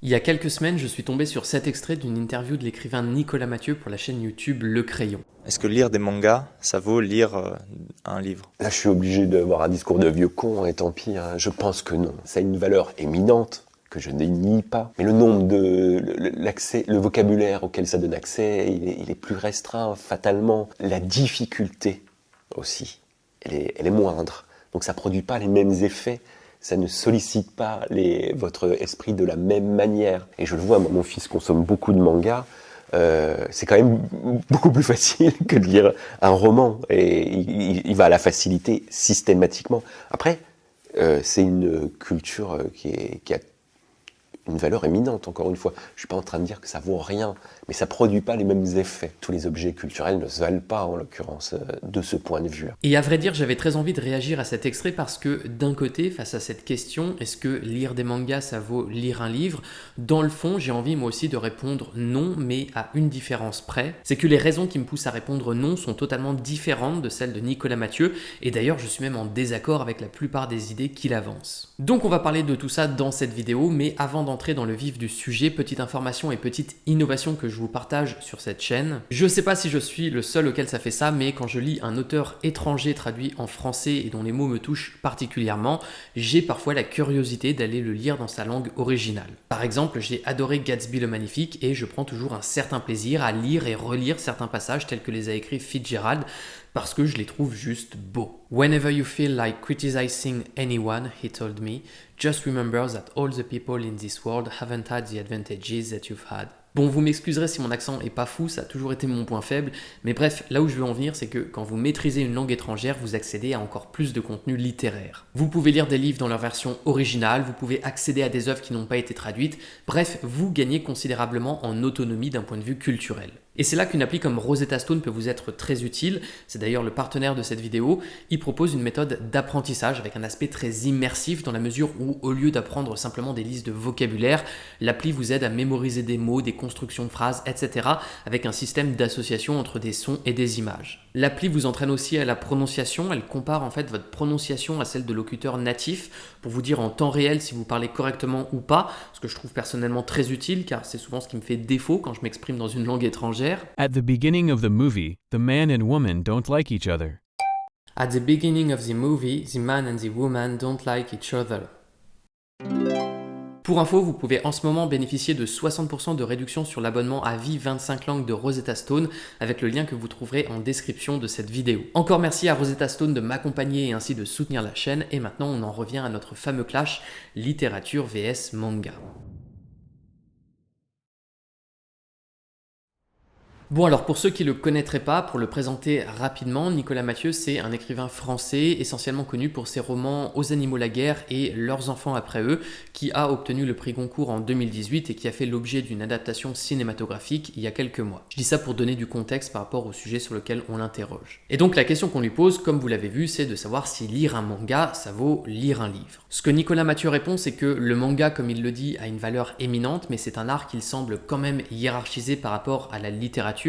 Il y a quelques semaines, je suis tombé sur cet extrait d'une interview de l'écrivain Nicolas Mathieu pour la chaîne YouTube Le Crayon. Est-ce que lire des mangas, ça vaut lire un livre? Là, je suis obligé d'avoir un discours de vieux con, et tant pis, hein. Je pense que non. Ça a une valeur éminente, que je ne nie pas. Mais le nombre le vocabulaire auquel ça donne accès, il est plus restreint, fatalement. La difficulté aussi, elle est moindre. Donc ça produit pas les mêmes effets. Ça ne sollicite pas votre esprit de la même manière. Et je le vois, mon fils consomme beaucoup de mangas. C'est quand même beaucoup plus facile que de lire un roman. Et il va à la facilité systématiquement. Après, c'est une culture qui a une valeur éminente, encore une fois. Je suis pas en train de dire que ça vaut rien, mais ça produit pas les mêmes effets. Tous les objets culturels ne se valent pas, en l'occurrence, de ce point de vue. Et à vrai dire, j'avais très envie de réagir à cet extrait parce que, d'un côté, face à cette question, est-ce que lire des mangas, ça vaut lire un livre? Dans le fond, j'ai envie moi aussi de répondre non, mais à une différence près. C'est que les raisons qui me poussent à répondre non sont totalement différentes de celles de Nicolas Mathieu, et d'ailleurs, je suis même en désaccord avec la plupart des idées qu'il avance. Donc on va parler de tout ça dans cette vidéo, mais avant d'entrer dans le vif du sujet, petite information et petite innovation que je vous partage sur cette chaîne. Je sais pas si je suis le seul auquel ça fait ça, mais quand je lis un auteur étranger traduit en français et dont les mots me touchent particulièrement, j'ai parfois la curiosité d'aller le lire dans sa langue originale. Par exemple, j'ai adoré Gatsby le Magnifique et je prends toujours un certain plaisir à lire et relire certains passages tels que les a écrits Fitzgerald, parce que je les trouve juste beaux. Whenever you feel like criticizing anyone, he told me, just remember that all the people in this world haven't had the advantages that you've had. Bon, vous m'excuserez si mon accent est pas fou, ça a toujours été mon point faible, mais bref, là où je veux en venir, c'est que quand vous maîtrisez une langue étrangère, vous accédez à encore plus de contenu littéraire. Vous pouvez lire des livres dans leur version originale, vous pouvez accéder à des œuvres qui n'ont pas été traduites, bref, vous gagnez considérablement en autonomie d'un point de vue culturel. Et c'est là qu'une appli comme Rosetta Stone peut vous être très utile, c'est d'ailleurs le partenaire de cette vidéo. Il propose une méthode d'apprentissage avec un aspect très immersif dans la mesure où, au lieu d'apprendre simplement des listes de vocabulaire, l'appli vous aide à mémoriser des mots, des constructions de phrases, etc. avec un système d'association entre des sons et des images. L'appli vous entraîne aussi à la prononciation, elle compare en fait votre prononciation à celle de locuteurs natifs pour vous dire en temps réel si vous parlez correctement ou pas, ce que je trouve personnellement très utile car c'est souvent ce qui me fait défaut quand je m'exprime dans une langue étrangère. At the beginning of the movie, the man and woman don't like each other. At the beginning of the movie, the man and the woman don't like each other. Pour info, vous pouvez en ce moment bénéficier de 60% de réduction sur l'abonnement à vie 25 langues de Rosetta Stone avec le lien que vous trouverez en description de cette vidéo. Encore merci à Rosetta Stone de m'accompagner et ainsi de soutenir la chaîne. Et maintenant, on en revient à notre fameux clash littérature vs manga. Bon alors pour ceux qui ne le connaîtraient pas, pour le présenter rapidement, Nicolas Mathieu c'est un écrivain français essentiellement connu pour ses romans Aux animaux la guerre et Leurs enfants après eux, qui a obtenu le prix Goncourt en 2018 et qui a fait l'objet d'une adaptation cinématographique il y a quelques mois. Je dis ça pour donner du contexte par rapport au sujet sur lequel on l'interroge. Et donc la question qu'on lui pose, comme vous l'avez vu, c'est de savoir si lire un manga, ça vaut lire un livre. Ce que Nicolas Mathieu répond, c'est que le manga, comme il le dit, a une valeur éminente, mais c'est un art qu'il semble quand même hiérarchisé par rapport à la littérature,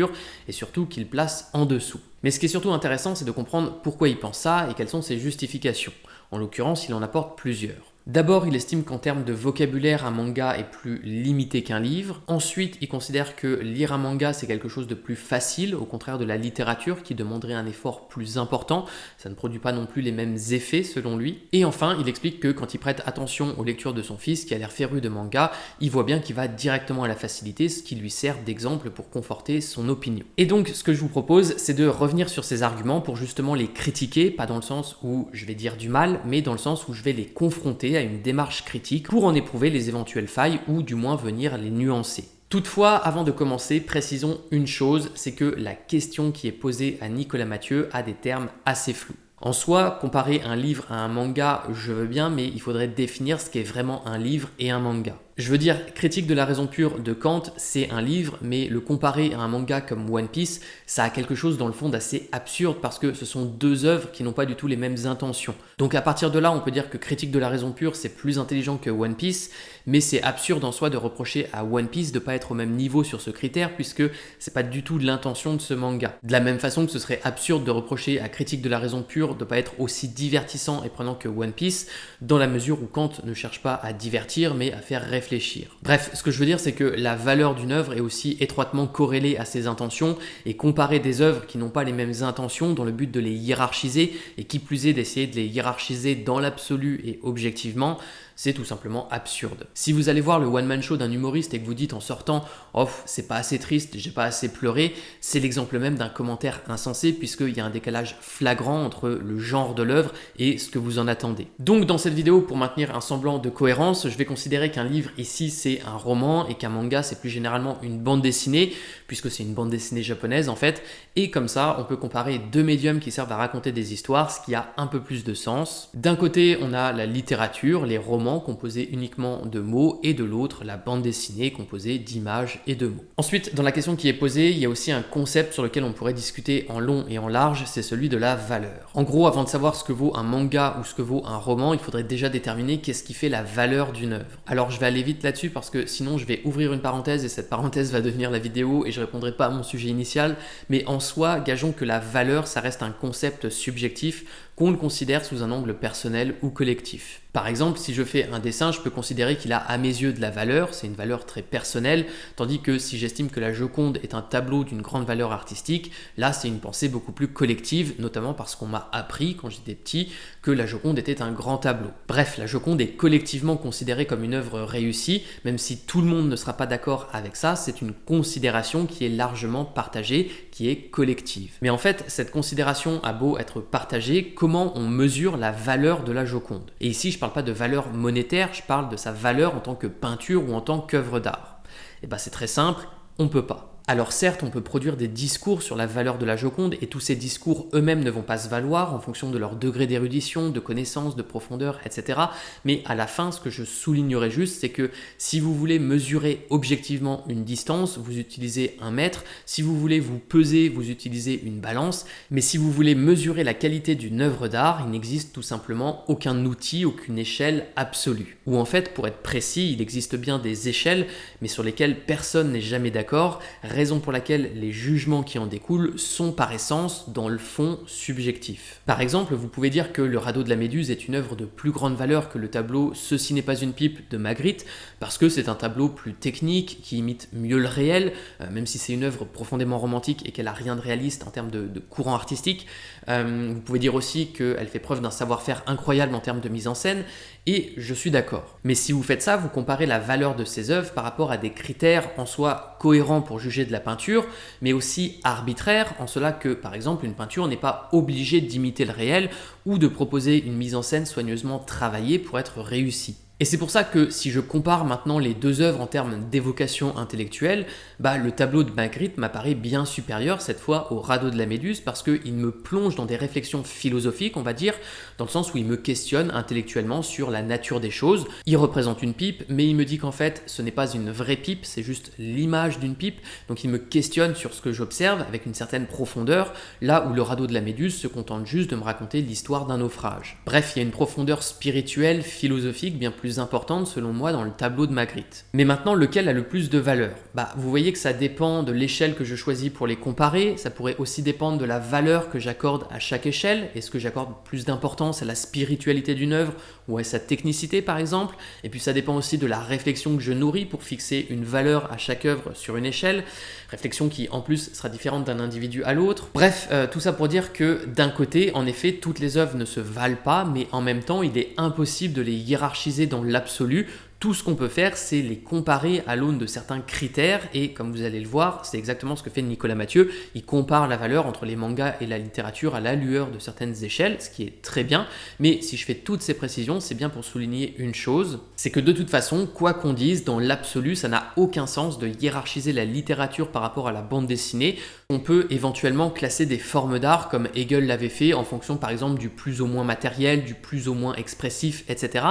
et surtout qu'il place en dessous. Mais ce qui est surtout intéressant, c'est de comprendre pourquoi il pense ça et quelles sont ses justifications. En l'occurrence, il en apporte plusieurs. D'abord, il estime qu'en termes de vocabulaire, un manga est plus limité qu'un livre. Ensuite, il considère que lire un manga, c'est quelque chose de plus facile, au contraire de la littérature qui demanderait un effort plus important. Ça ne produit pas non plus les mêmes effets selon lui. Et enfin, il explique que quand il prête attention aux lectures de son fils, qui a l'air féru de manga, il voit bien qu'il va directement à la facilité, ce qui lui sert d'exemple pour conforter son opinion. Et donc, ce que je vous propose, c'est de revenir sur ces arguments pour justement les critiquer, pas dans le sens où je vais dire du mal, mais dans le sens où je vais les confronter à une démarche critique pour en éprouver les éventuelles failles ou du moins venir les nuancer. Toutefois, avant de commencer, précisons une chose, c'est que la question qui est posée à Nicolas Mathieu a des termes assez flous. En soi, comparer un livre à un manga, je veux bien, mais il faudrait définir ce qu'est vraiment un livre et un manga. Je veux dire, Critique de la raison pure de Kant, c'est un livre, mais le comparer à un manga comme One Piece, ça a quelque chose dans le fond d'assez absurde parce que ce sont deux œuvres qui n'ont pas du tout les mêmes intentions. Donc à partir de là, on peut dire que Critique de la raison pure, c'est plus intelligent que One Piece, mais c'est absurde en soi de reprocher à One Piece de pas être au même niveau sur ce critère puisque c'est pas du tout l'intention de ce manga. De la même façon que ce serait absurde de reprocher à Critique de la raison pure de pas être aussi divertissant et prenant que One Piece, dans la mesure où Kant ne cherche pas à divertir mais à faire réfléchir réfléchir. Bref, ce que je veux dire, c'est que la valeur d'une œuvre est aussi étroitement corrélée à ses intentions, et comparer des œuvres qui n'ont pas les mêmes intentions dans le but de les hiérarchiser, et qui plus est d'essayer de les hiérarchiser dans l'absolu et objectivement, c'est tout simplement absurde. Si vous allez voir le one-man show d'un humoriste et que vous dites en sortant « Oh, c'est pas assez triste, j'ai pas assez pleuré », c'est l'exemple même d'un commentaire insensé puisqu'il y a un décalage flagrant entre le genre de l'œuvre et ce que vous en attendez. Donc dans cette vidéo, pour maintenir un semblant de cohérence, je vais considérer qu'un livre ici c'est un roman et qu'un manga c'est plus généralement une bande dessinée, puisque c'est une bande dessinée japonaise en fait, et comme ça on peut comparer deux médiums qui servent à raconter des histoires, ce qui a un peu plus de sens. D'un côté on a la littérature, les romans composés uniquement de mots, et de l'autre la bande dessinée composée d'images et de mots. Ensuite, dans la question qui est posée, il y a aussi un concept sur lequel on pourrait discuter en long et en large, c'est celui de la valeur. En gros, avant de savoir ce que vaut un manga ou ce que vaut un roman, il faudrait déjà déterminer qu'est-ce qui fait la valeur d'une œuvre. Alors je vais aller vite là-dessus parce que sinon je vais ouvrir une parenthèse et cette parenthèse va devenir la vidéo et je répondrai pas à mon sujet initial, mais en soi, gageons que la valeur, ça reste un concept subjectif qu'on le considère sous un angle personnel ou collectif. Par exemple, si je fais un dessin, je peux considérer qu'il a à mes yeux de la valeur, c'est une valeur très personnelle, tandis que si j'estime que la Joconde est un tableau d'une grande valeur artistique, là c'est une pensée beaucoup plus collective, notamment parce qu'on m'a appris quand j'étais petit que la Joconde était un grand tableau. Bref, la Joconde est collectivement considérée comme une œuvre réussie, même si tout le monde ne sera pas d'accord avec ça, c'est une considération qui est largement partagée, qui est collective. Mais en fait, cette considération a beau être partagée, comment on mesure la valeur de la Joconde? Et ici, je ne parle pas de valeur monétaire, je parle de sa valeur en tant que peinture ou en tant qu'œuvre d'art. Et bien c'est très simple, on ne peut pas. Alors certes, on peut produire des discours sur la valeur de la Joconde et tous ces discours eux-mêmes ne vont pas se valoir en fonction de leur degré d'érudition, de connaissance, de profondeur, etc. Mais à la fin, ce que je soulignerai juste, c'est que si vous voulez mesurer objectivement une distance, vous utilisez un mètre. Si vous voulez vous peser, vous utilisez une balance. Mais si vous voulez mesurer la qualité d'une œuvre d'art, il n'existe tout simplement aucun outil, aucune échelle absolue. Ou en fait, pour être précis, il existe bien des échelles, mais sur lesquelles personne n'est jamais d'accord, raison pour laquelle les jugements qui en découlent sont par essence, dans le fond, subjectifs. Par exemple, vous pouvez dire que le radeau de la Méduse est une œuvre de plus grande valeur que le tableau Ceci n'est pas une pipe de Magritte, parce que c'est un tableau plus technique, qui imite mieux le réel, même si c'est une œuvre profondément romantique et qu'elle n'a rien de réaliste en termes de courant artistique. Vous pouvez dire aussi qu'elle fait preuve d'un savoir-faire incroyable en termes de mise en scène, et je suis d'accord. Mais si vous faites ça, vous comparez la valeur de ces œuvres par rapport à des critères en soi cohérents pour juger de la peinture, mais aussi arbitraires, en cela que, par exemple, une peinture n'est pas obligée d'imiter le réel ou de proposer une mise en scène soigneusement travaillée pour être réussie. Et c'est pour ça que si je compare maintenant les deux œuvres en termes d'évocation intellectuelle, le tableau de Magritte m'apparaît bien supérieur cette fois au radeau de la Méduse parce qu'il me plonge dans des réflexions philosophiques, on va dire, dans le sens où il me questionne intellectuellement sur la nature des choses. Il représente une pipe, mais il me dit qu'en fait ce n'est pas une vraie pipe, c'est juste l'image d'une pipe, donc il me questionne sur ce que j'observe avec une certaine profondeur, là où le radeau de la Méduse se contente juste de me raconter l'histoire d'un naufrage. Bref, il y a une profondeur spirituelle, philosophique bien plus importante selon moi dans le tableau de Magritte. Mais maintenant, lequel a le plus de valeur? Vous voyez que ça dépend de l'échelle que je choisis pour les comparer, ça pourrait aussi dépendre de la valeur que j'accorde à chaque échelle. Est-ce que j'accorde plus d'importance à la spiritualité d'une œuvre ou à sa technicité par exemple? Et puis ça dépend aussi de la réflexion que je nourris pour fixer une valeur à chaque œuvre sur une échelle, réflexion qui en plus sera différente d'un individu à l'autre. Bref, tout ça pour dire que d'un côté, en effet, toutes les œuvres ne se valent pas, mais en même temps, il est impossible de les hiérarchiser dans l'absolu. Tout ce qu'on peut faire, c'est les comparer à l'aune de certains critères et comme vous allez le voir, c'est exactement ce que fait Nicolas Mathieu. Il compare la valeur entre les mangas et la littérature à la lueur de certaines échelles, ce qui est très bien. Mais si je fais toutes ces précisions, c'est bien pour souligner une chose, c'est que de toute façon, quoi qu'on dise, dans l'absolu, ça n'a aucun sens de hiérarchiser la littérature par rapport à la bande dessinée. On peut éventuellement classer des formes d'art comme Hegel l'avait fait en fonction par exemple du plus ou moins matériel, du plus ou moins expressif, etc.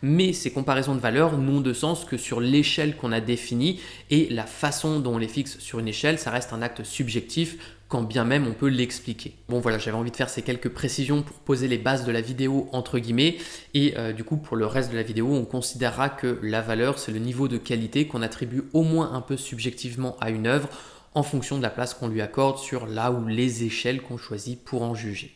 Mais ces comparaisons de valeurs n'ont de sens que sur l'échelle qu'on a définie et la façon dont on les fixe sur une échelle, ça reste un acte subjectif quand bien même on peut l'expliquer. Bon voilà, j'avais envie de faire ces quelques précisions pour poser les bases de la vidéo entre guillemets et du coup pour le reste de la vidéo on considérera que la valeur c'est le niveau de qualité qu'on attribue au moins un peu subjectivement à une œuvre en fonction de la place qu'on lui accorde sur là ou les échelles qu'on choisit pour en juger.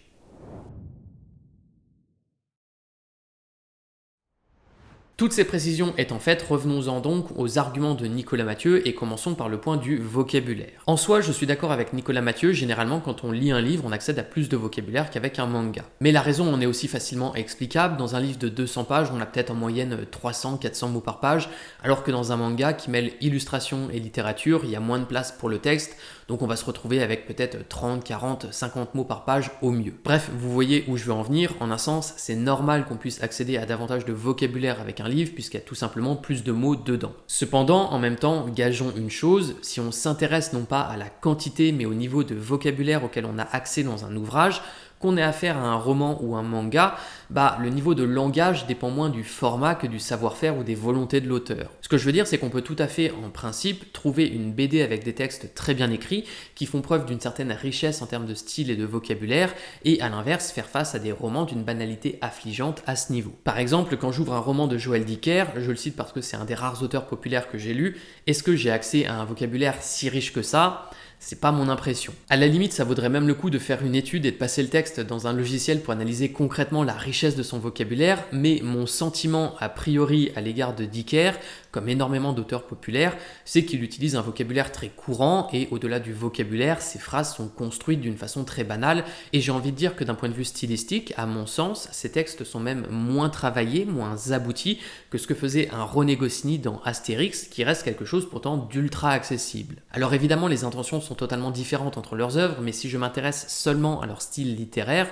Toutes ces précisions étant faites, revenons-en donc aux arguments de Nicolas Mathieu et commençons par le point du vocabulaire. En soi, je suis d'accord avec Nicolas Mathieu, généralement quand on lit un livre, on accède à plus de vocabulaire qu'avec un manga. Mais la raison en est aussi facilement explicable. Dans un livre de 200 pages, on a peut-être en moyenne 300-400 mots par page, alors que dans un manga qui mêle illustration et littérature, il y a moins de place pour le texte, donc on va se retrouver avec peut-être 30, 40, 50 mots par page au mieux. Bref, vous voyez où je veux en venir. En un sens, c'est normal qu'on puisse accéder à davantage de vocabulaire avec un livre puisqu'il y a tout simplement plus de mots dedans. Cependant, en même temps, gageons une chose, si on s'intéresse non pas à la quantité mais au niveau de vocabulaire auquel on a accès dans un ouvrage, qu'on ait affaire à un roman ou un manga, le niveau de langage dépend moins du format que du savoir-faire ou des volontés de l'auteur. Ce que je veux dire, c'est qu'on peut tout à fait, en principe, trouver une BD avec des textes très bien écrits, qui font preuve d'une certaine richesse en termes de style et de vocabulaire, et à l'inverse, faire face à des romans d'une banalité affligeante à ce niveau. Par exemple, quand j'ouvre un roman de Joël Dicker, je le cite parce que c'est un des rares auteurs populaires que j'ai lu, est-ce que j'ai accès à un vocabulaire si riche que ça ? C'est pas mon impression. À la limite, ça vaudrait même le coup de faire une étude et de passer le texte dans un logiciel pour analyser concrètement la richesse de son vocabulaire, mais mon sentiment a priori à l'égard de Dicker, comme énormément d'auteurs populaires, c'est qu'il utilise un vocabulaire très courant et au-delà du vocabulaire, ses phrases sont construites d'une façon très banale et j'ai envie de dire que d'un point de vue stylistique, à mon sens, ces textes sont même moins travaillés, moins aboutis que ce que faisait un René Goscinny dans Astérix, qui reste quelque chose pourtant d'ultra accessible. Alors évidemment, les intentions sont totalement différentes entre leurs œuvres, mais si je m'intéresse seulement à leur style littéraire,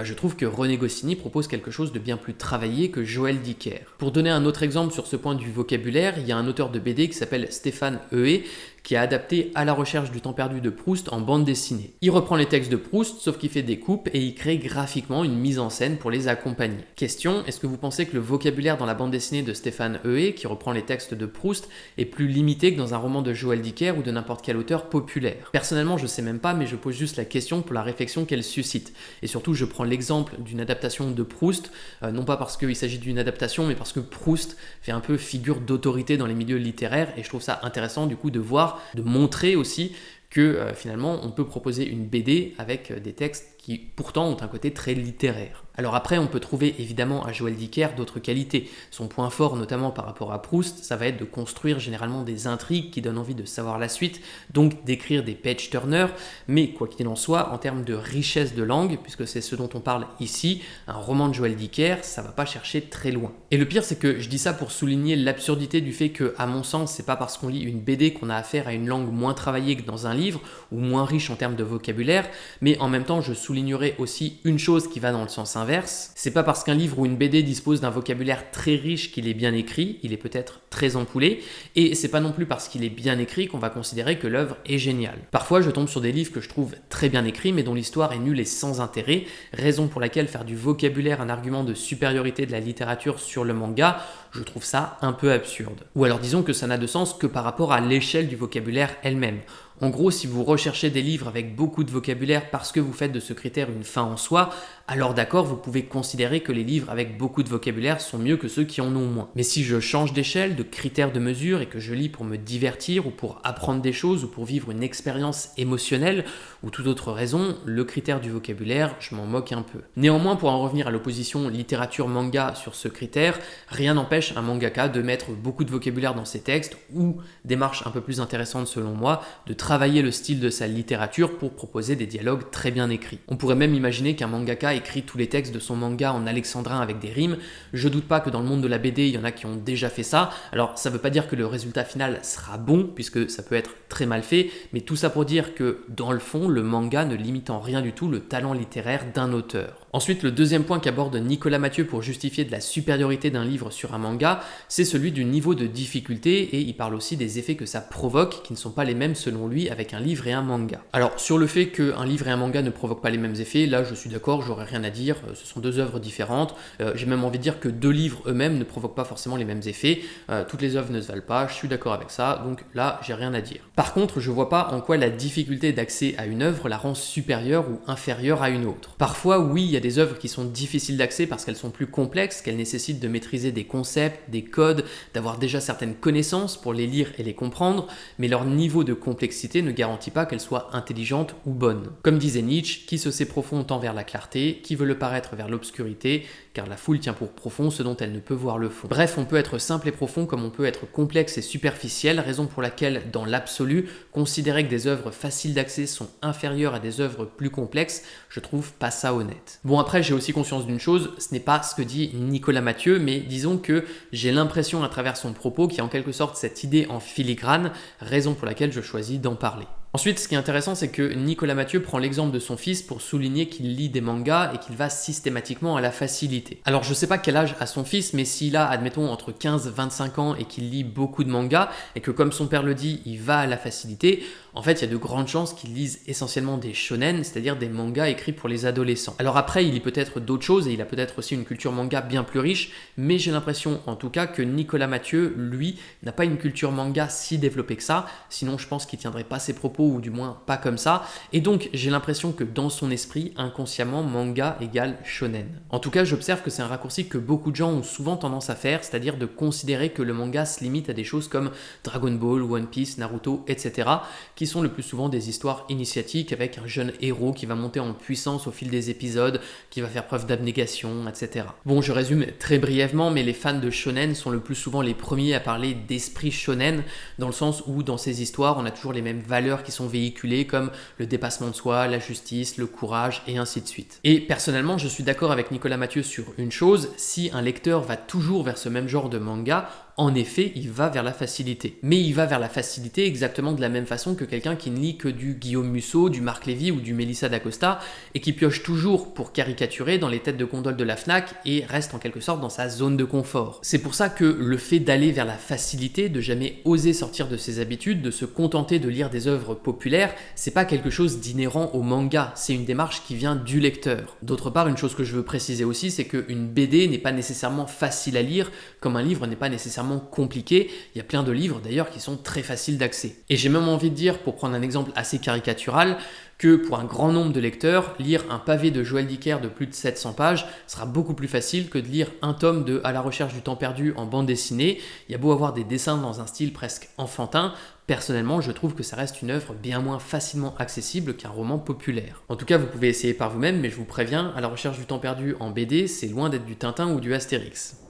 je trouve que René Goscinny propose quelque chose de bien plus travaillé que Joël Dicker. Pour donner un autre exemple sur ce point du vocabulaire, il y a un auteur de BD qui s'appelle Stéphane Heué, qui a adapté À la recherche du temps perdu de Proust en bande dessinée. Il reprend les textes de Proust, sauf qu'il fait des coupes et il crée graphiquement une mise en scène pour les accompagner. Question, est-ce que vous pensez que le vocabulaire dans la bande dessinée de Stéphane Heué, qui reprend les textes de Proust, est plus limité que dans un roman de Joël Dicker ou de n'importe quel auteur populaire ? Personnellement, je sais même pas, mais je pose juste la question pour la réflexion qu'elle suscite. Et surtout, je prends l'exemple d'une adaptation de Proust, non pas parce qu'il s'agit d'une adaptation, mais parce que Proust fait un peu figure d'autorité dans les milieux littéraires, et je trouve ça intéressant du coup de voir, de montrer aussi que finalement on peut proposer une BD avec des textes qui pourtant ont un côté très littéraire. Alors après, on peut trouver évidemment à Joël Dicker d'autres qualités. Son point fort, notamment par rapport à Proust, ça va être de construire généralement des intrigues qui donnent envie de savoir la suite, donc d'écrire des page-turners, mais quoi qu'il en soit, en termes de richesse de langue, puisque c'est ce dont on parle ici, un roman de Joël Dicker, ça va pas chercher très loin. Et le pire, c'est que je dis ça pour souligner l'absurdité du fait que, à mon sens, c'est pas parce qu'on lit une BD qu'on a affaire à une langue moins travaillée que dans un livre, ou moins riche en termes de vocabulaire, mais en même temps, je soulignerai aussi une chose qui va dans le sens inverse. C'est pas parce qu'un livre ou une BD dispose d'un vocabulaire très riche qu'il est bien écrit, il est peut-être très ampoulé, et c'est pas non plus parce qu'il est bien écrit qu'on va considérer que l'œuvre est géniale. Parfois, je tombe sur des livres que je trouve très bien écrits, mais dont l'histoire est nulle et sans intérêt, raison pour laquelle faire du vocabulaire un argument de supériorité de la littérature sur le manga, je trouve ça un peu absurde. Ou alors disons que ça n'a de sens que par rapport à l'échelle du vocabulaire elle-même. En gros, si vous recherchez des livres avec beaucoup de vocabulaire parce que vous faites de ce critère une fin en soi, alors d'accord, vous pouvez considérer que les livres avec beaucoup de vocabulaire sont mieux que ceux qui en ont moins. Mais si je change d'échelle, de critère de mesure et que je lis pour me divertir ou pour apprendre des choses ou pour vivre une expérience émotionnelle ou toute autre raison, le critère du vocabulaire, je m'en moque un peu. Néanmoins, pour en revenir à l'opposition littérature-manga sur ce critère, rien n'empêche un mangaka de mettre beaucoup de vocabulaire dans ses textes ou, démarche un peu plus intéressante selon moi, de travailler le style de sa littérature pour proposer des dialogues très bien écrits. On pourrait même imaginer qu'un mangaka écrit tous les textes de son manga en alexandrin avec des rimes. Je doute pas que dans le monde de la BD, il y en a qui ont déjà fait ça. Alors ça veut pas dire que le résultat final sera bon, puisque ça peut être très mal fait, mais tout ça pour dire que dans le fond, le manga ne limite en rien du tout le talent littéraire d'un auteur. Ensuite, le deuxième point qu'aborde Nicolas Mathieu pour justifier de la supériorité d'un livre sur un manga, c'est celui du niveau de difficulté, et il parle aussi des effets que ça provoque, qui ne sont pas les mêmes selon lui avec un livre et un manga. Alors sur le fait qu'un livre et un manga ne provoquent pas les mêmes effets, là je suis d'accord, j'aurais rien à dire, ce sont deux œuvres différentes, j'ai même envie de dire que deux livres eux-mêmes ne provoquent pas forcément les mêmes effets, toutes les œuvres ne se valent pas, je suis d'accord avec ça, donc là j'ai rien à dire. Par contre, je vois pas en quoi la difficulté d'accès à une œuvre la rend supérieure ou inférieure à une autre. Parfois oui, il y a des œuvres qui sont difficiles d'accès parce qu'elles sont plus complexes, qu'elles nécessitent de maîtriser des concepts, des codes, d'avoir déjà certaines connaissances pour les lire et les comprendre, mais leur niveau de complexité ne garantit pas qu'elles soient intelligentes ou bonnes. Comme disait Nietzsche, qui se sait profond tend vers la clarté, qui veut le paraître vers l'obscurité, car la foule tient pour profond ce dont elle ne peut voir le fond. Bref, on peut être simple et profond comme on peut être complexe et superficiel, raison pour laquelle, dans l'absolu, considérer que des œuvres faciles d'accès sont inférieures à des œuvres plus complexes, je trouve pas ça honnête. Bon, après, j'ai aussi conscience d'une chose, ce n'est pas ce que dit Nicolas Mathieu, mais disons que j'ai l'impression à travers son propos qu'il y a en quelque sorte cette idée en filigrane, raison pour laquelle je choisis d'en parler. Ensuite, ce qui est intéressant, c'est que Nicolas Mathieu prend l'exemple de son fils pour souligner qu'il lit des mangas et qu'il va systématiquement à la facilité. Alors, je sais pas quel âge a son fils, mais s'il a, admettons, entre 15 et 25 ans et qu'il lit beaucoup de mangas, et que comme son père le dit, il va à la facilité, en fait, il y a de grandes chances qu'il lise essentiellement des shonen, c'est-à-dire des mangas écrits pour les adolescents. Alors après, il lit peut-être d'autres choses, et il a peut-être aussi une culture manga bien plus riche, mais j'ai l'impression, en tout cas, que Nicolas Mathieu, lui, n'a pas une culture manga si développée que ça, sinon je pense qu'il tiendrait pas ses propos, ou du moins pas comme ça, et donc j'ai l'impression que dans son esprit, inconsciemment, manga égale shonen. En tout cas, j'observe que c'est un raccourci que beaucoup de gens ont souvent tendance à faire, c'est-à-dire de considérer que le manga se limite à des choses comme Dragon Ball, One Piece, Naruto, etc., qui sont le plus souvent des histoires initiatiques avec un jeune héros qui va monter en puissance au fil des épisodes, qui va faire preuve d'abnégation, etc. Bon, je résume très brièvement, mais les fans de shonen sont le plus souvent les premiers à parler d'esprit shonen, dans le sens où dans ces histoires, on a toujours les mêmes valeurs qui sont véhiculées, comme le dépassement de soi, la justice, le courage, et ainsi de suite. Et personnellement, je suis d'accord avec Nicolas Mathieu sur une chose, si un lecteur va toujours vers ce même genre de manga, en effet, il va vers la facilité. Mais il va vers la facilité exactement de la même façon que quelqu'un qui ne lit que du Guillaume Musso, du Marc Lévy ou du Mélissa d'Acosta et qui pioche toujours pour caricaturer dans les têtes de gondole de la Fnac et reste en quelque sorte dans sa zone de confort. C'est pour ça que le fait d'aller vers la facilité, de jamais oser sortir de ses habitudes, de se contenter de lire des œuvres populaires, c'est pas quelque chose d'inhérent au manga, c'est une démarche qui vient du lecteur. D'autre part, une chose que je veux préciser aussi, c'est qu'une BD n'est pas nécessairement facile à lire, comme un livre n'est pas nécessairement compliqué. Il y a plein de livres d'ailleurs qui sont très faciles d'accès. Et j'ai même envie de dire, pour prendre un exemple assez caricatural, que pour un grand nombre de lecteurs, lire un pavé de Joël Dicker de plus de 700 pages sera beaucoup plus facile que de lire un tome de À la recherche du temps perdu en bande dessinée. Il y a beau avoir des dessins dans un style presque enfantin, personnellement, je trouve que ça reste une œuvre bien moins facilement accessible qu'un roman populaire. En tout cas, vous pouvez essayer par vous-même, mais je vous préviens, À la recherche du temps perdu en BD, c'est loin d'être du Tintin ou du Astérix.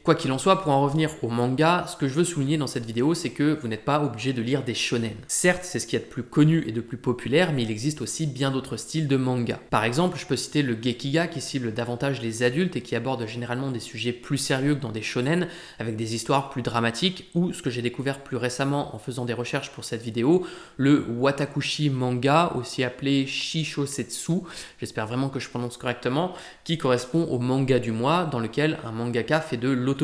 Quoi qu'il en soit, pour en revenir au manga, ce que je veux souligner dans cette vidéo, c'est que vous n'êtes pas obligé de lire des shonen. Certes, c'est ce qu'il y a de plus connu et de plus populaire, mais il existe aussi bien d'autres styles de manga. Par exemple, je peux citer le Gekiga qui cible davantage les adultes et qui aborde généralement des sujets plus sérieux que dans des shonen, avec des histoires plus dramatiques, ou ce que j'ai découvert plus récemment en faisant des recherches pour cette vidéo, le Watakushi manga, aussi appelé Shishosetsu, j'espère vraiment que je prononce correctement, qui correspond au manga du mois, dans lequel un mangaka fait de l'autofiction.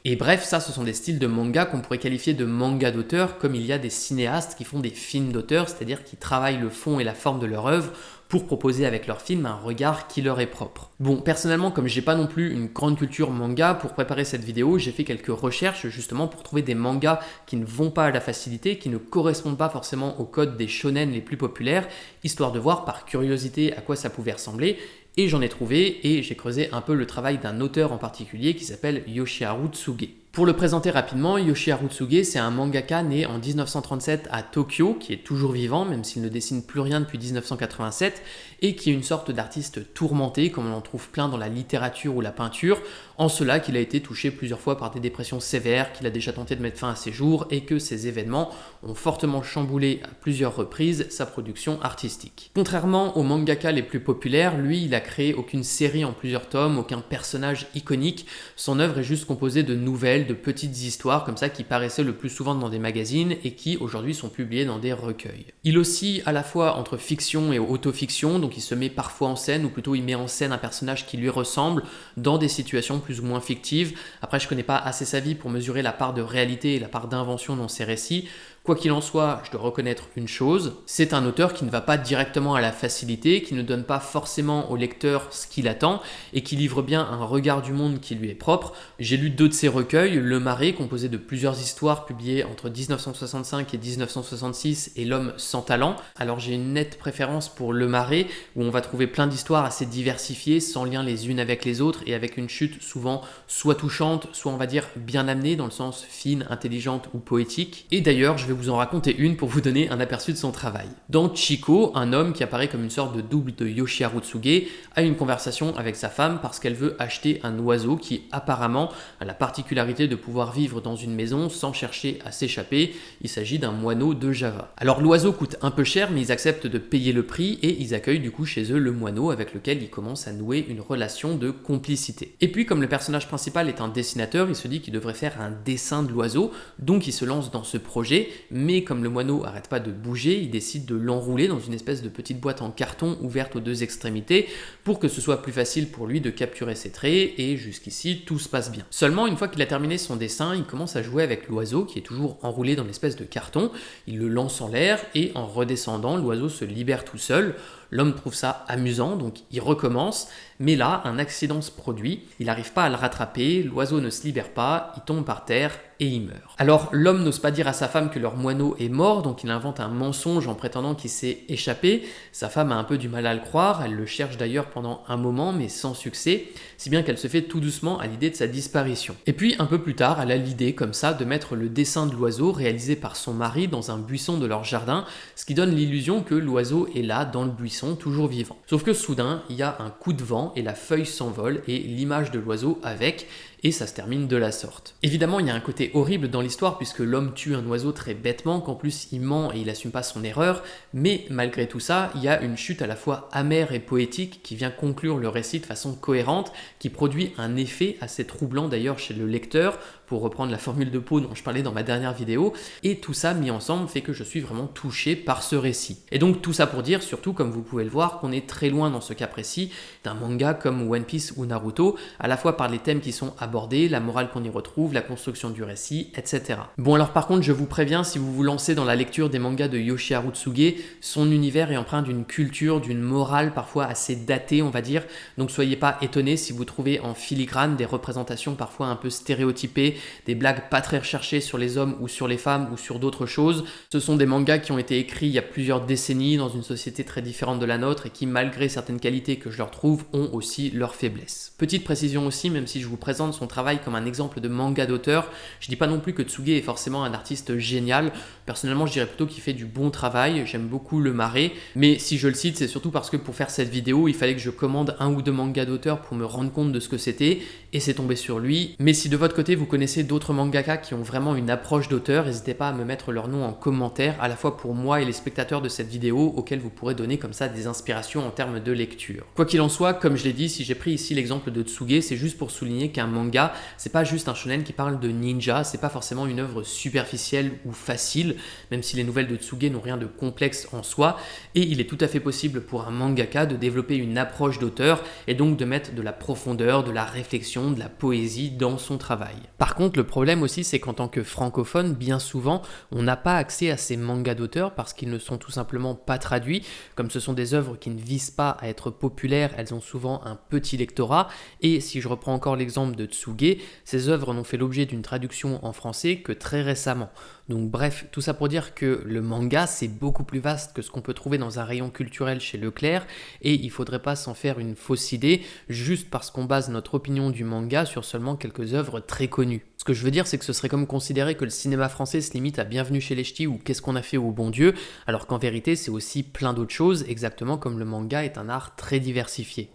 Et bref, ça ce sont des styles de manga qu'on pourrait qualifier de manga d'auteur, comme il y a des cinéastes qui font des films d'auteur, c'est-à-dire qui travaillent le fond et la forme de leur œuvre pour proposer avec leur film un regard qui leur est propre. Bon, personnellement, comme j'ai pas non plus une grande culture manga, pour préparer cette vidéo, j'ai fait quelques recherches justement pour trouver des mangas qui ne vont pas à la facilité, qui ne correspondent pas forcément au code des shonen les plus populaires, histoire de voir par curiosité à quoi ça pouvait ressembler. Et j'en ai trouvé et j'ai creusé un peu le travail d'un auteur en particulier qui s'appelle Yoshiharu Tsuge. Pour le présenter rapidement, Yoshiharu Tsuge, c'est un mangaka né en 1937 à Tokyo, qui est toujours vivant, même s'il ne dessine plus rien depuis 1987, et qui est une sorte d'artiste tourmenté, comme on en trouve plein dans la littérature ou la peinture, en cela qu'il a été touché plusieurs fois par des dépressions sévères, qu'il a déjà tenté de mettre fin à ses jours, et que ces événements ont fortement chamboulé à plusieurs reprises sa production artistique. Contrairement aux mangaka les plus populaires, lui, il a créé aucune série en plusieurs tomes, aucun personnage iconique, son œuvre est juste composée de nouvelles, de petites histoires comme ça qui paraissaient le plus souvent dans des magazines et qui aujourd'hui sont publiées dans des recueils. Il oscille à la fois entre fiction et autofiction, donc il se met parfois en scène, ou plutôt il met en scène un personnage qui lui ressemble dans des situations plus ou moins fictives. Après, je connais pas assez sa vie pour mesurer la part de réalité et la part d'invention dans ses récits. Quoi qu'il en soit, je dois reconnaître une chose, c'est un auteur qui ne va pas directement à la facilité, qui ne donne pas forcément au lecteur ce qu'il attend et qui livre bien un regard du monde qui lui est propre. J'ai lu 2 de ses recueils, Le Marais, composé de plusieurs histoires publiées entre 1965 et 1966, et L'Homme sans talent. Alors j'ai une nette préférence pour Le Marais, où on va trouver plein d'histoires assez diversifiées, sans lien les unes avec les autres, et avec une chute souvent soit touchante, soit on va dire bien amenée, dans le sens fine, intelligente ou poétique. Et d'ailleurs, je vais vous en raconter une pour vous donner un aperçu de son travail. Dans Chico, un homme qui apparaît comme une sorte de double de Yoshiharu Tsuge a une conversation avec sa femme parce qu'elle veut acheter un oiseau qui apparemment a la particularité de pouvoir vivre dans une maison sans chercher à s'échapper. Il s'agit d'un moineau de Java. Alors l'oiseau coûte un peu cher, mais ils acceptent de payer le prix et ils accueillent du coup chez eux le moineau avec lequel ils commencent à nouer une relation de complicité. Et puis comme le personnage principal est un dessinateur, il se dit qu'il devrait faire un dessin de l'oiseau, donc il se lance dans ce projet, mais comme le moineau arrête pas de bouger, il décide de l'enrouler dans une espèce de petite boîte en carton ouverte aux 2 extrémités pour que ce soit plus facile pour lui de capturer ses traits, et jusqu'ici tout se passe bien. Seulement une fois qu'il a terminé son dessin, il commence à jouer avec l'oiseau qui est toujours enroulé dans l'espèce de carton, il le lance en l'air et en redescendant, l'oiseau se libère tout seul. L'homme trouve ça amusant, donc il recommence, mais là, un accident se produit, il n'arrive pas à le rattraper, l'oiseau ne se libère pas, il tombe par terre et il meurt. Alors l'homme n'ose pas dire à sa femme que leur moineau est mort, donc il invente un mensonge en prétendant qu'il s'est échappé. Sa femme a un peu du mal à le croire, elle le cherche d'ailleurs pendant un moment, mais sans succès, si bien qu'elle se fait tout doucement à l'idée de sa disparition. Et puis un peu plus tard, elle a l'idée comme ça de mettre le dessin de l'oiseau réalisé par son mari dans un buisson de leur jardin, ce qui donne l'illusion que l'oiseau est là dans le buisson, toujours vivant. Sauf que soudain, il y a un coup de vent et la feuille s'envole et l'image de l'oiseau avec, et ça se termine de la sorte. Évidemment, il y a un côté horrible dans l'histoire puisque l'homme tue un oiseau très bêtement, qu'en plus il ment et il assume pas son erreur, mais malgré tout ça, il y a une chute à la fois amère et poétique qui vient conclure le récit de façon cohérente, qui produit un effet assez troublant d'ailleurs chez le lecteur, pour reprendre la formule de Poe dont je parlais dans ma dernière vidéo, et tout ça mis ensemble fait que je suis vraiment touché par ce récit. Et donc tout ça pour dire, surtout comme vous pouvez le voir, qu'on est très loin dans ce cas précis d'un manga comme One Piece ou Naruto, à la fois par les thèmes qui sont abordés, la morale qu'on y retrouve, la construction du récit, etc. Bon alors par contre je vous préviens, si vous vous lancez dans la lecture des mangas de Yoshiharu Tsuge, son univers est empreint d'une culture, d'une morale parfois assez datée on va dire, donc soyez pas étonnés si vous trouvez en filigrane des représentations parfois un peu stéréotypées, des blagues pas très recherchées sur les hommes ou sur les femmes ou sur d'autres choses. Ce sont des mangas qui ont été écrits il y a plusieurs décennies dans une société très différente de la nôtre et qui, malgré certaines qualités que je leur trouve, ont aussi leurs faiblesses. Petite précision aussi, même si je vous présente son travail comme un exemple de manga d'auteur, je dis pas non plus que Tsuge est forcément un artiste génial. Personnellement, je dirais plutôt qu'il fait du bon travail. J'aime beaucoup Le Marais, mais si je le cite, c'est surtout parce que pour faire cette vidéo, il fallait que je commande 1 ou 2 mangas d'auteur pour me rendre compte de ce que c'était, et c'est tombé sur lui. Mais si de votre côté vous connaissez d'autres mangaka qui ont vraiment une approche d'auteur, n'hésitez pas à me mettre leur nom en commentaire, à la fois pour moi et les spectateurs de cette vidéo, auxquels vous pourrez donner comme ça des inspirations en termes de lecture. Quoi qu'il en soit, comme je l'ai dit, si j'ai pris ici l'exemple de Tsuge, c'est juste pour souligner qu'un manga, c'est pas juste un shonen qui parle de ninja, c'est pas forcément une œuvre superficielle ou facile, même si les nouvelles de Tsuge n'ont rien de complexe en soi, et il est tout à fait possible pour un mangaka de développer une approche d'auteur, et donc de mettre de la profondeur, de la réflexion, de la poésie dans son travail. Par contre, le problème aussi, c'est qu'en tant que francophone, bien souvent, on n'a pas accès à ces mangas d'auteurs parce qu'ils ne sont tout simplement pas traduits. Comme ce sont des œuvres qui ne visent pas à être populaires, elles ont souvent un petit lectorat. Et si je reprends encore l'exemple de Tsuge, ces œuvres n'ont fait l'objet d'une traduction en français que très récemment. Donc bref, tout ça pour dire que le manga, c'est beaucoup plus vaste que ce qu'on peut trouver dans un rayon culturel chez Leclerc, et il faudrait pas s'en faire une fausse idée, juste parce qu'on base notre opinion du manga sur seulement quelques œuvres très connues. Ce que je veux dire, c'est que ce serait comme considérer que le cinéma français se limite à Bienvenue chez les Ch'tis ou Qu'est-ce qu'on a fait au bon Dieu, alors qu'en vérité, c'est aussi plein d'autres choses, exactement comme le manga est un art très diversifié.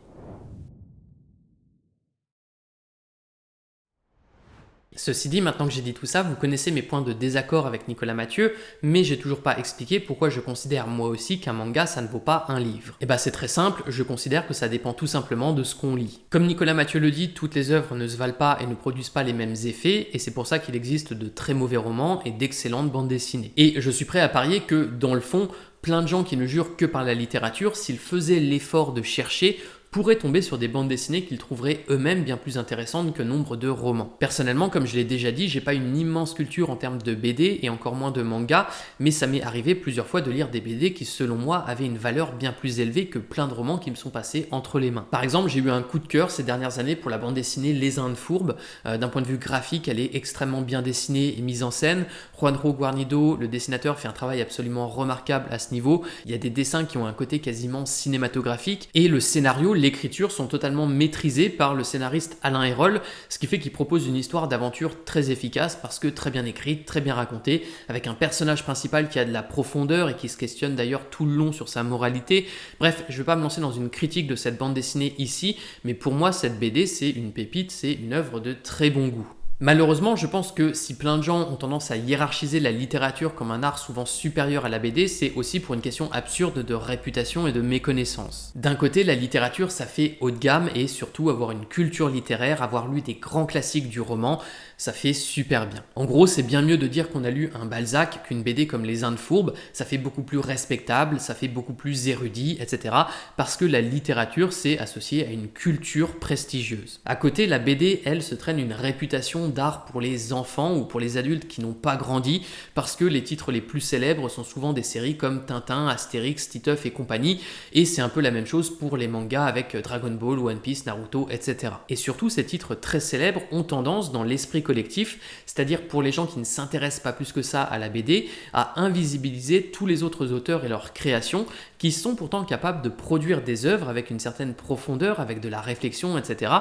Ceci dit, maintenant que j'ai dit tout ça, vous connaissez mes points de désaccord avec Nicolas Mathieu, mais j'ai toujours pas expliqué pourquoi je considère moi aussi qu'un manga ça ne vaut pas un livre. Et bah c'est très simple, je considère que ça dépend tout simplement de ce qu'on lit. Comme Nicolas Mathieu le dit, toutes les œuvres ne se valent pas et ne produisent pas les mêmes effets, et c'est pour ça qu'il existe de très mauvais romans et d'excellentes bandes dessinées. Et je suis prêt à parier que, dans le fond, plein de gens qui ne jurent que par la littérature, s'ils faisaient l'effort de chercher, pourraient tomber sur des bandes dessinées qu'ils trouveraient eux-mêmes bien plus intéressantes que nombre de romans. Personnellement, comme je l'ai déjà dit, j'ai pas une immense culture en termes de BD et encore moins de manga, mais ça m'est arrivé plusieurs fois de lire des BD qui, selon moi, avaient une valeur bien plus élevée que plein de romans qui me sont passés entre les mains. Par exemple, j'ai eu un coup de cœur ces dernières années pour la bande dessinée Les Indes Fourbes. D'un point de vue graphique, elle est extrêmement bien dessinée et mise en scène. Juanjo Guarnido, le dessinateur, fait un travail absolument remarquable à ce niveau. Il y a des dessins qui ont un côté quasiment cinématographique et le scénario, l'écriture sont totalement maîtrisés par le scénariste Alain Hérol, ce qui fait qu'il propose une histoire d'aventure très efficace parce que très bien écrite, très bien racontée, avec un personnage principal qui a de la profondeur et qui se questionne d'ailleurs tout le long sur sa moralité. Bref, je ne vais pas me lancer dans une critique de cette bande dessinée ici, mais pour moi cette BD c'est une pépite, c'est une œuvre de très bon goût. Malheureusement, je pense que si plein de gens ont tendance à hiérarchiser la littérature comme un art souvent supérieur à la BD, c'est aussi pour une question absurde de réputation et de méconnaissance. D'un côté, la littérature, ça fait haut de gamme et surtout avoir une culture littéraire, avoir lu des grands classiques du roman, ça fait super bien. En gros, c'est bien mieux de dire qu'on a lu un Balzac qu'une BD comme Les Indes Fourbes, ça fait beaucoup plus respectable, ça fait beaucoup plus érudit, etc. parce que la littérature, c'est associé à une culture prestigieuse. À côté, la BD, elle, se traîne une réputation d'art pour les enfants ou pour les adultes qui n'ont pas grandi, parce que les titres les plus célèbres sont souvent des séries comme Tintin, Astérix, Titeuf et compagnie, et c'est un peu la même chose pour les mangas avec Dragon Ball, One Piece, Naruto, etc. Et surtout, ces titres très célèbres ont tendance, dans l'esprit collectif, c'est-à-dire pour les gens qui ne s'intéressent pas plus que ça à la BD, à invisibiliser tous les autres auteurs et leurs créations, qui sont pourtant capables de produire des œuvres avec une certaine profondeur, avec de la réflexion, etc.,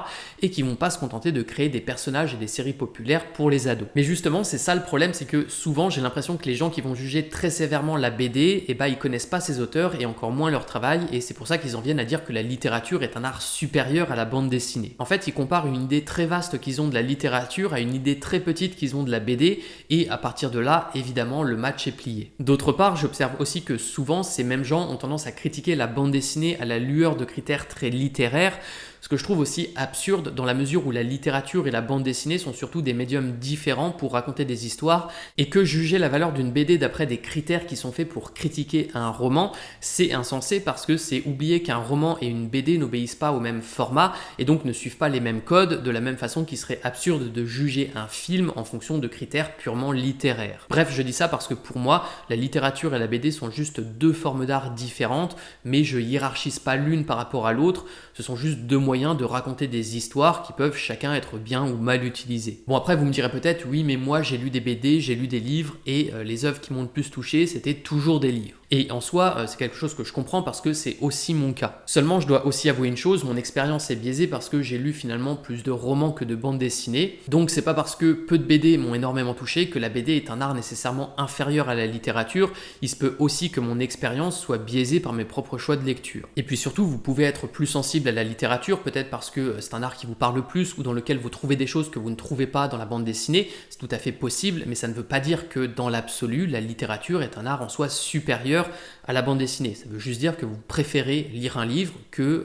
et qui vont pas se contenter de créer des personnages et des séries populaires pour les ados. Mais justement, c'est ça le problème, c'est que souvent j'ai l'impression que les gens qui vont juger très sévèrement la BD, ils connaissent pas ces auteurs et encore moins leur travail, et c'est pour ça qu'ils en viennent à dire que la littérature est un art supérieur à la bande dessinée. En fait, ils comparent une idée très vaste qu'ils ont de la littérature à une idée très petite qu'ils ont de la BD, et à partir de là, évidemment, le match est plié. D'autre part, j'observe aussi que souvent, ces mêmes gens ont tendance à critiquer la bande dessinée à la lueur de critères très littéraires, ce que je trouve aussi absurde dans la mesure où la littérature et la bande dessinée sont surtout des médiums différents pour raconter des histoires et que juger la valeur d'une BD d'après des critères qui sont faits pour critiquer un roman, c'est insensé parce que c'est oublier qu'un roman et une BD n'obéissent pas au même format et donc ne suivent pas les mêmes codes, de la même façon qu'il serait absurde de juger un film en fonction de critères purement littéraires. Bref, je dis ça parce que pour moi, la littérature et la BD sont juste deux formes d'art différentes, mais je hiérarchise pas l'une par rapport à l'autre, ce sont juste deux moyens de raconter des histoires qui peuvent chacun être bien ou mal utilisés. Bon, après vous me direz peut-être, oui mais moi j'ai lu des BD, j'ai lu des livres et les œuvres qui m'ont le plus touché c'était toujours des livres. Et en soi, c'est quelque chose que je comprends parce que c'est aussi mon cas. Seulement, je dois aussi avouer une chose, mon expérience est biaisée parce que j'ai lu finalement plus de romans que de bandes dessinées. Donc c'est pas parce que peu de BD m'ont énormément touché que la BD est un art nécessairement inférieur à la littérature. Il se peut aussi que mon expérience soit biaisée par mes propres choix de lecture. Et puis surtout, vous pouvez être plus sensible à la littérature, peut-être parce que c'est un art qui vous parle plus ou dans lequel vous trouvez des choses que vous ne trouvez pas dans la bande dessinée. C'est tout à fait possible, mais ça ne veut pas dire que dans l'absolu, la littérature est un art en soi supérieur à la bande dessinée. Ça veut juste dire que vous préférez lire un livre que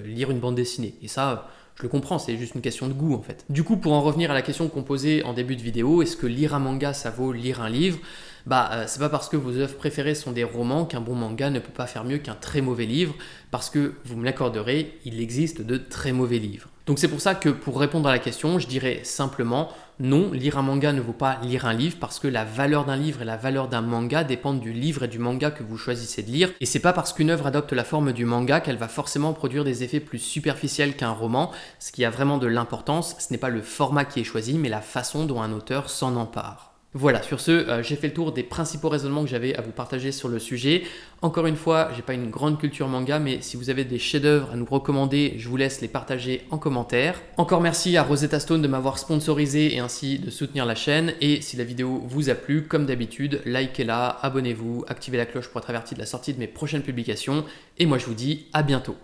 lire une bande dessinée. Et ça, je le comprends, c'est juste une question de goût en fait. Du coup, pour en revenir à la question qu'on posait en début de vidéo, est-ce que lire un manga ça vaut lire un livre ? C'est pas parce que vos œuvres préférées sont des romans qu'un bon manga ne peut pas faire mieux qu'un très mauvais livre, parce que, vous me l'accorderez, il existe de très mauvais livres. Donc c'est pour ça que pour répondre à la question, je dirais simplement non, lire un manga ne vaut pas lire un livre parce que la valeur d'un livre et la valeur d'un manga dépendent du livre et du manga que vous choisissez de lire. Et c'est pas parce qu'une œuvre adopte la forme du manga qu'elle va forcément produire des effets plus superficiels qu'un roman. Ce qui a vraiment de l'importance, ce n'est pas le format qui est choisi, mais la façon dont un auteur s'en empare. Voilà, sur ce, j'ai fait le tour des principaux raisonnements que j'avais à vous partager sur le sujet. Encore une fois, j'ai pas une grande culture manga, mais si vous avez des chefs-d'œuvre à nous recommander, je vous laisse les partager en commentaire. Encore merci à Rosetta Stone de m'avoir sponsorisé et ainsi de soutenir la chaîne. Et si la vidéo vous a plu, comme d'habitude, likez-la, abonnez-vous, activez la cloche pour être averti de la sortie de mes prochaines publications. Et moi je vous dis à bientôt.